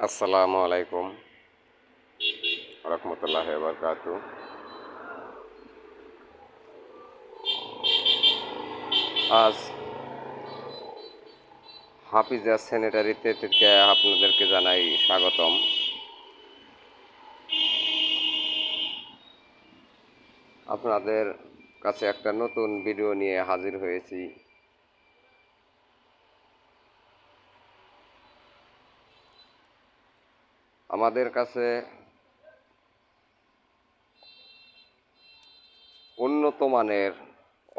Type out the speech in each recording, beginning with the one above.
আসসালামু আলাইকুম রহমতুল্লাহ বারকাতু। আজ হাফিজা স্যানিটারিতে থেকে আপনাদেরকে জানাই স্বাগতম। আপনাদের কাছে একটা নতুন ভিডিও নিয়ে হাজির হয়েছি। আমাদের কাছে উন্নত মানের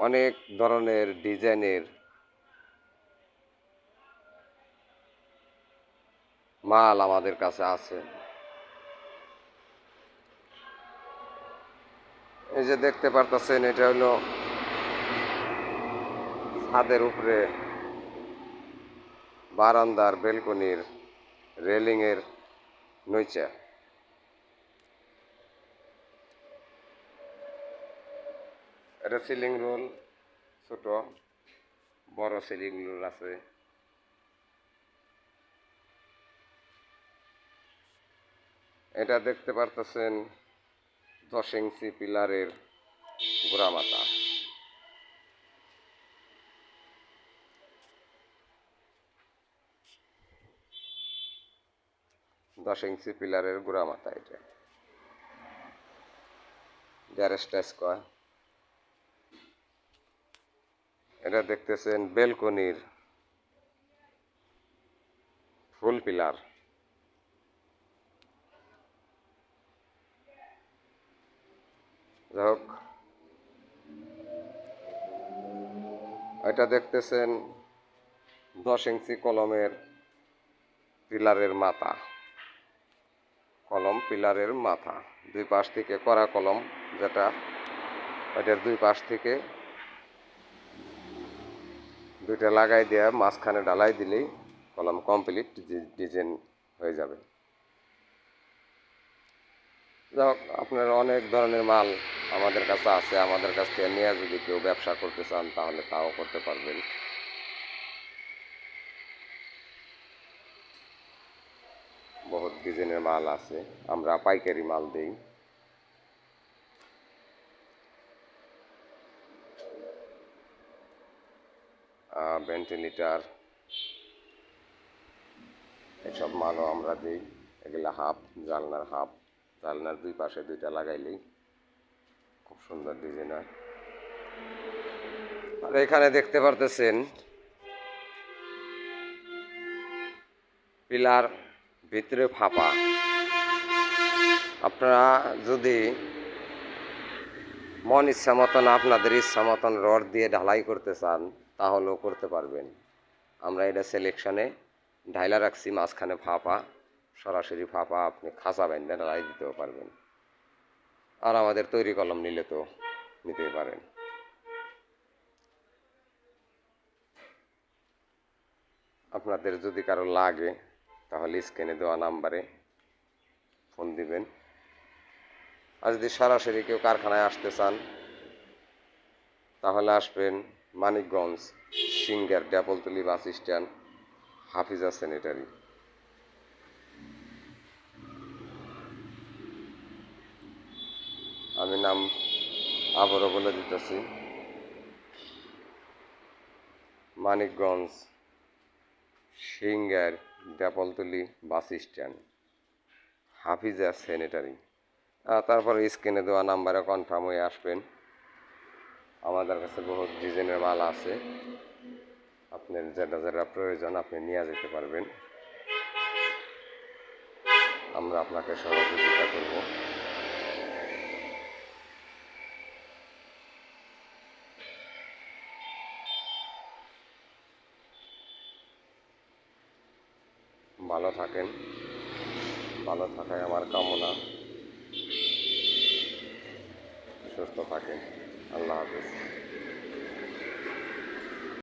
অনেক ধরনের ডিজাইনের মাল আমাদের কাছে আছে। এই যে দেখতে পারতেছেন, এটা হলো ছাদের উপরে বারান্দার বেলকনির রেলিংয়ের নিচে। এটা সিলিং রোল, ছোট বড় সিলিং রোল আছে। এটা দেখতে পারতেছেন 10 ইঞ্চি পিলারের গোড়ামাথা। 10 ইঞ্চি পিলারের গোড়ামাথা, এটা গ্যারেজটা স্কোয়ার। এটা দেখতেছেন বেলকনির ফুল পিলার। যাই হোক, এটা দেখতেছেন 10 ইঞ্চি কলমের পিলারের মাথা। কলম পিলারের মাথা দুই পাশ থেকে করা কলম, যেটা এটার দুই পাশ থেকে দুইটা লাগাই দেওয়া, মাঝখানে ঢালাই দিলেই কলম কমপ্লিট ডিজাইন হয়ে যাবে। যাই হোক, আপনার অনেক ধরনের মাল আমাদের কাছে আছে। আমাদের কাছ থেকে নিয়ে যদি কেউ ব্যবসা করতে চান তাহলে তাও করতে পারবেন। বহুত ডিজাইনের মাল আছে, আমরা পাইকারি মাল দেই। ভেন্টিলেটর এসব মালও আমরা দিই। এগুলা হাফ, জানলার দুই পাশে দুইটা লাগাইলেই খুব সুন্দর ডিজাইন হয়। আর এখানে দেখতে পারতেছেন পিলার ভিতরে ফাঁপা। আপনারা যদি মন ইচ্ছা মতন, আপনাদের ইচ্ছা মতন রড দিয়ে ঢালাই করতে চান তাহলেও করতে পারবেন। আমরা এটা সিলেকশনে ঢাইলা রাখছি, মাঝখানে ফাঁপা, সরাসরি ফাঁপা, আপনি খাঁচা বাইন্দা ঢালাই দিতেও পারবেন। আর আমাদের তৈরি কলম নিলে তো নিতেই পারেন। আপনাদের যদি কারো লাগে তাহলে স্ক্রিনে দেওয়া নাম্বারে ফোন দিবেন। আর যদি সরাসরি কেউ কারখানায় আসতে চান তাহলে আসবেন Manikganj Singair Depoltoli bus stand, Hafiza sanitary. আমি নাম আবারও বলে দিতেছি, Manikganj Singair Depoltoli bus stand, Hafiza sanitary. তারপরে স্ক্রিনে দেওয়া নাম্বারে কনফার্ম হয়ে আসবেন। আমাদের কাছে বহুত ডিজাইনের মাল আছে, আপনার যেটা যেটা প্রয়োজন আপনি নিয়ে যেতে পারবেন। আমরা আপনাকে সহযোগিতা করব। ভালো থাকেন, ভালো থাকাই আমার কামনা। সুস্থ থাকেন। আল্লাহ হাফেজ।